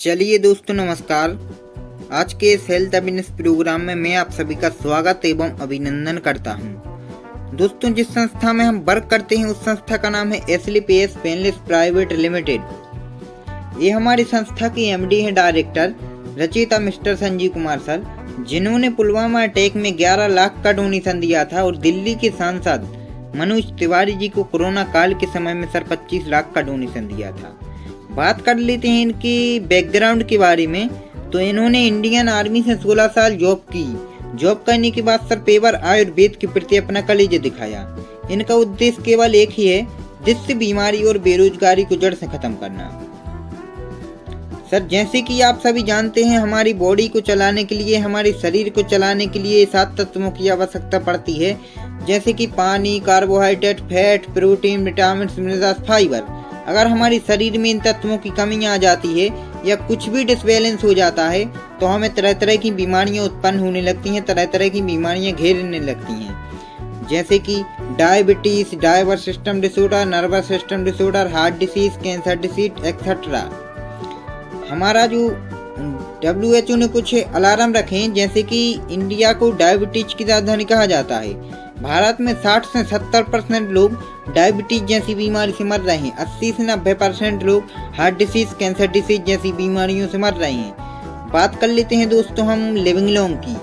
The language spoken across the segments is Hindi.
चलिए दोस्तों नमस्कार। आज के इस हेल्थ अवेयरनेस प्रोग्राम में मैं आप सभी का स्वागत एवं अभिनंदन करता हूं। दोस्तों जिस संस्था में हम वर्क करते हैं उस संस्था का नाम है SLPS पेनलेस प्राइवेट लिमिटेड। ये हमारी संस्था की MD है डायरेक्टर रचयिता मिस्टर संजीव कुमार सर, जिन्होंने पुलवामा अटैक में 11 लाख का डोनेशन दिया था और दिल्ली के सांसद मनोज तिवारी जी को कोरोना काल के समय में सर 25 लाख का डोनेशन दिया था। बात कर लेते हैं इनकी बैकग्राउंड के बारे में। तो इन्होंने इंडियन आर्मी से 16 साल जॉब की। जॉब करने के बाद सर पेवर आयुर्वेद के प्रति अपना कलेजे दिखाया। इनका उद्देश्य केवल एक ही है, जिससे बीमारी और बेरोजगारी को जड़ से खत्म करना। सर जैसे कि आप सभी जानते हैं, हमारी बॉडी को चलाने के लिए, हमारे शरीर को चलाने के लिए 7 तत्वों की आवश्यकता पड़ती है, जैसे कि पानी, carbohydrate, fat, protein, vitamin, minerals, fibre. अगर हमारे शरीर में इन तत्वों की कमी आ जाती है या कुछ भी डिसबैलेंस हो जाता है तो हमें तरह तरह की बीमारियां उत्पन्न होने लगती हैं, तरह तरह की बीमारियां घेरने लगती हैं, जैसे कि diabetes, diverse system disorder, nervous system disorder, heart disease, cancer disease etcetera. हमारा जो WHO ने कुछ अलार्म रखे हैं, जैसे कि इंडिया को डायबिटीज की राजधानी कहा जाता है। भारत में 60 से 70% लोग डायबिटीज जैसी बीमारी से मर रहे हैं। 80 से 90% लोग हार्ट डिसीज, कैंसर डिसीज जैसी बीमारियों से मर रहे हैं। बात कर लेते हैं दोस्तों हम लिविंग लॉन्ग की।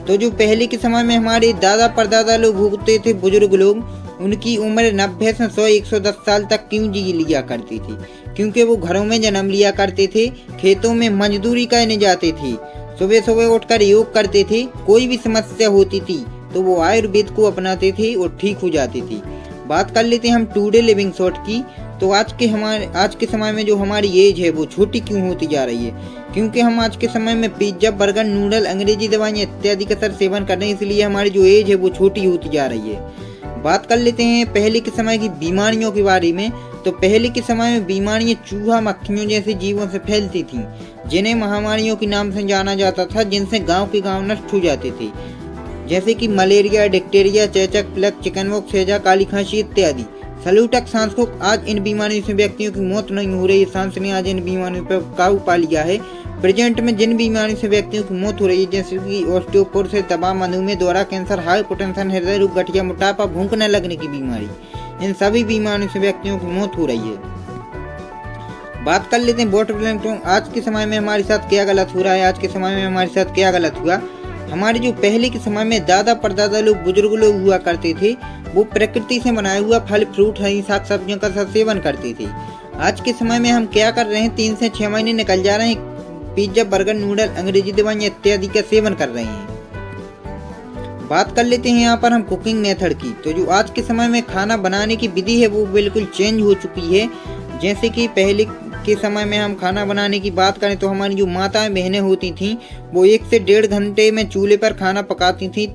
तो जो पहले के समय में हमारे दादा परदादा लोग होते थे, बुजुर्ग लोग, उनकी उम्र 90 से 100-110 साल तक क्यों जी लिया करती थी? क्योंकि वो घरों में जन्म लिया करते थे, खेतों में मजदूरी करने जाते थे, सुबह सुबह उठकर योग करते थे। कोई भी समस्या होती थी तो वो आयुर्वेद को अपनाते थे और ठीक हो जाते थे। बात कर लेते हैं हम टुडे लिविंग शॉर्ट की। तो आज के समय में जो हमारी एज है वो छोटी क्यों होती जा रही है? क्योंकि हम आज के समय में पिज्जा, बर्गर, नूडल, अंग्रेजी दवाइयाँ इत्यादि का सर सेवन कर रहे हैं, इसलिए हमारी जो एज है वो छोटी होती जा रही है। बात कर लेते हैं पहले के समय की बीमारियों के बारे में। तो पहले के समय में बीमारियां चूहा, मक्खियों जैसे जीवों से फैलती थीं, जिन्हें महामारियों के नाम से जाना जाता था, जिनसे गांव के गांव नष्ट हो जाते थे, जैसे कि मलेरिया, डिप्टेरिया, चेचक, प्लेग, चिकनपॉक्स, हैजा, काली खांसी इत्यादि। सल्यूटक, सांसकोक, आज इन बीमारियों से व्यक्तियों की मौत नहीं हो रही है। सांस ने आज इन बीमारियों पर काबू पा लिया है। प्रेजेंट में जिन बीमारियों से व्यक्तियों की मौत हो रही है, जैसे कि ऑस्टियोपोरोसिस, दमा, मधुमेह, दोहरा कैंसर, हाइपोटेंशन, हृदय रोग, गठिया, मोटापा, भूख न लगने की बीमारी, इन सभी बीमारियों से व्यक्तियों की मौत हो रही है। बात कर लेते हैं बॉटम। आज के समय में हमारे साथ क्या गलत हो रहा है? आज के समय में हमारे साथ क्या गलत हुआ? हमारे जो पहले के समय में दादा परदादा लोग, बुजुर्ग लोग हुआ करते थे, वो प्रकृति से बनाया हुआ फल, फ्रूट, हरी साग सब्जियों का सेवन करते थे। आज के समय में हम क्या कर रहे हैं? 3 से 6 महीने निकल जा रहे हैं, पिज्जा, बर्गर, नूडल, अंग्रेजी दवाइयाँ इत्यादि का सेवन कर रहे हैं। बात कर लेते हैं यहाँ पर हम कुकिंग मेथड की। तो जो आज के समय में खाना बनाने की विधि है वो बिल्कुल चेंज हो चुकी है। जैसे कि पहले के समय में हम खाना बनाने की बात करें तो हमारी जो माताएं बहनें होती थीं वो 1 से 1.5 घंटे में चूल्हे पर खाना पकाती थीं।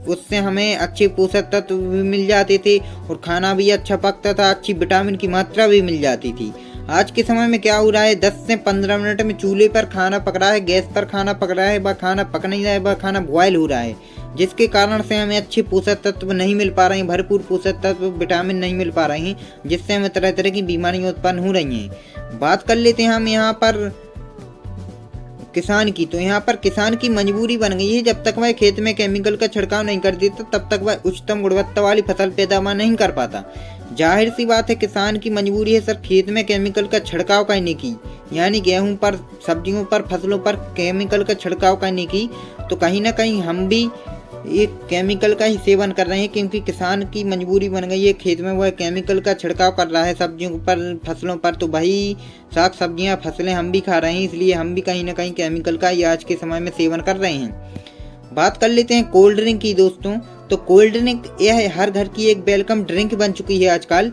उससे हमें अच्छे पोषक तत्व भी मिल जाते थे और खाना भी अच्छा पकता था, अच्छी विटामिन की मात्रा भी मिल जाती थी। आज के समय में क्या हो रहा है? 10 से 15 मिनट में चूल्हे पर खाना पक रहा है, गैस पर खाना पक रहा है, वह खाना पक नहीं रहा है, वह खाना बॉयल हो रहा है, जिसके कारण से हमें अच्छे पोषक तत्व नहीं मिल पा रहे हैं, भरपूर पोषक तत्व, विटामिन नहीं मिल पा रहे हैं, जिससे हमें तरह तरह की बीमारियां उत्पन्न हो रही हैं। बात कर लेते हैं हम यहाँ पर किसान की। तो यहाँ पर किसान की मजबूरी बन गई है, जब तक वह खेत में केमिकल का छिड़काव नहीं कर देता तब तक वह उच्चतम गुणवत्ता वाली फसल पैदावार नहीं कर पाता। जाहिर सी बात है किसान की मजबूरी है सर खेत में केमिकल का छिड़काव करने की, यानी गेहूं पर, सब्जियों पर, फसलों पर केमिकल का छिड़काव करने की। तो कहीं ना कहीं हम भी एक केमिकल का ही सेवन कर रहे हैं, क्योंकि किसान की मजबूरी बन गई है, खेत में वह केमिकल का छिड़काव कर रहा है सब्जियों पर, फसलों पर, तो वही साग सब्जियां, फसलें हम भी खा रहे हैं, इसलिए हम भी कहीं ना कहीं केमिकल का ही आज के समय में सेवन कर रहे हैं। बात कर लेते हैं कोल्ड ड्रिंक की दोस्तों। तो कोल्ड ड्रिंक यह हर घर की एक वेलकम ड्रिंक बन चुकी है आजकल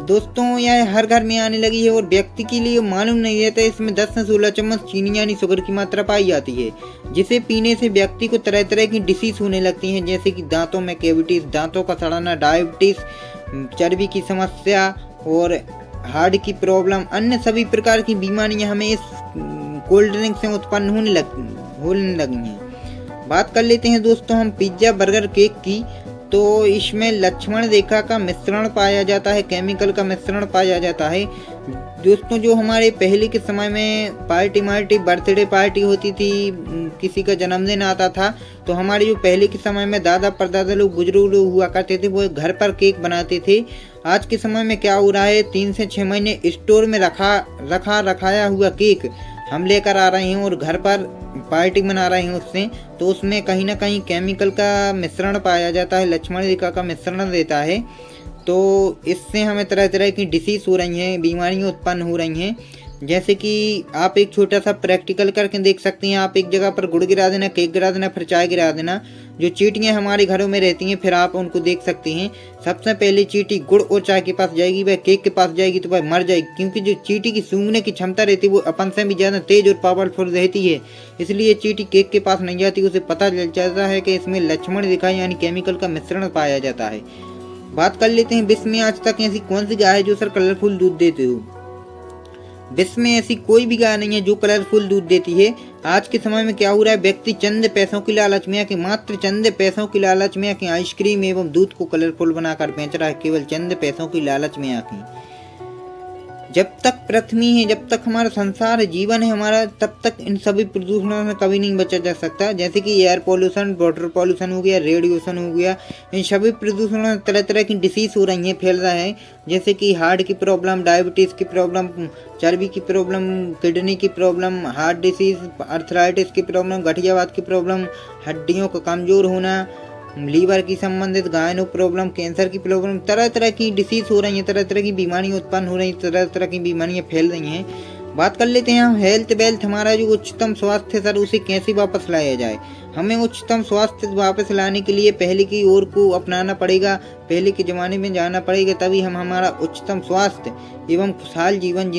दोस्तों। यह हर घर में आने लगी है और व्यक्ति के लिए मालूम नहीं रहता इसमें 10 से 16 चम्मच चीनी यानी शुगर की मात्रा पाई जाती है, जिसे पीने से व्यक्ति को तरह तरह की डिसीज होने लगती हैं, जैसे कि दांतों में कैविटीज, दांतों का सड़ना, डायबिटीज, चर्बी की समस्या और हार्ट की प्रॉब्लम, अन्य सभी प्रकार की बीमारियां हमें इस कोल्ड ड्रिंक से उत्पन्न होने लगी हैं। बात कर लेते हैं दोस्तों हम पिज्जा, बर्गर, केक की। तो इसमें लक्ष्मण रेखा का मिश्रण पाया जाता है, केमिकल का मिश्रण पाया जाता है, दोस्तों जो हमारे पहले के समय में पार्टी बर्थडे पार्टी होती थी, किसी का जन्मदिन आता था, तो हमारे जो पहले के समय में दादा परदादा लोग बुजुर्ग लोग हुआ करते थे वो घर पर केक बनाते थे। आज के समय में क्या हो रहा है, 3 से 6 महीने स्टोर में रखाया हुआ केक हम लेकर आ रहे हैं और घर पर पार्टी मना रहे हैं उससे, तो उसमें कहीं ना कहीं केमिकल का मिश्रण पाया जाता है, लक्ष्मण रेखा का मिश्रण देता है। तो इससे हमें तरह तरह की डिसीज हो रही हैं, बीमारियां उत्पन्न हो रही हैं। जैसे कि आप एक छोटा सा प्रैक्टिकल करके देख सकते हैं। आप एक जगह पर गुड़ गिरा देना, केक गिरा देना, फिर चाय गिरा देना। जो चींटियां हमारे घरों में रहती हैं फिर आप उनको देख सकते हैं, सबसे पहले चींटी गुड़ और चाय के पास जाएगी, वह केक के पास जाएगी तो वह मर जाएगी, क्योंकि जो चींटी की सूंघने की क्षमता रहती है वो अपन से भी ज़्यादा तेज और पावरफुल रहती है। इसलिए चींटी केक के पास नहीं जाती, उसे पता चल जाता है कि इसमें लक्ष्मण रेखा यानी केमिकल का मिश्रण पाया जाता है। बात कर लेते हैं विश्व में आज तक ऐसी कौन सी गाय है जो सर कलरफुल दूध देते हो। विश्व में ऐसी कोई भी गाय नहीं है जो कलरफुल दूध देती है। आज के समय में क्या हो रहा है, व्यक्ति चंद पैसों की लालच में, मात्र चंद पैसों की लालच में आइसक्रीम एवं दूध को कलरफुल बनाकर बेच रहा है, केवल चंद पैसों की लालच में आके। जब तक पृथ्वी है, जब तक हमारा संसार जीवन है हमारा, तब तक इन सभी प्रदूषणों में कभी नहीं बचा जा सकता। जैसे कि एयर पोल्यूशन, वाटर पोल्यूशन हो गया, रेडिएशन हो गया, इन सभी प्रदूषणों में तरह तरह की डिसीज हो रही हैं, फैल रहा है। जैसे कि हार्ट की प्रॉब्लम, डायबिटीज़ की प्रॉब्लम, चर्बी की प्रॉब्लम, किडनी की प्रॉब्लम, हार्ट डिसीज, अर्थराइटिस की प्रॉब्लम, गठियावात की प्रॉब्लम, हड्डियों का कमजोर होना, लीवर की संबंधित गायनो प्रॉब्लम, कैंसर की प्रॉब्लम, तरह तरह की डिसीज हो रही हैं, तरह तरह की बीमारियां उत्पन्न हो रही हैं, तरह तरह की बीमारियां फैल रही हैं। बात कर लेते हैं हम हेल्थ वेल्थ, हमारा जो उच्चतम स्वास्थ्य सर उसे कैसे वापस लाया जाए। हमें उच्चतम स्वास्थ्य वापस लाने के लिए पहले की ओर को अपनाना पड़ेगा, पहले के ज़माने में जाना पड़ेगा, तभी हम हमारा उच्चतम स्वास्थ्य एवं खुशहाल जीवन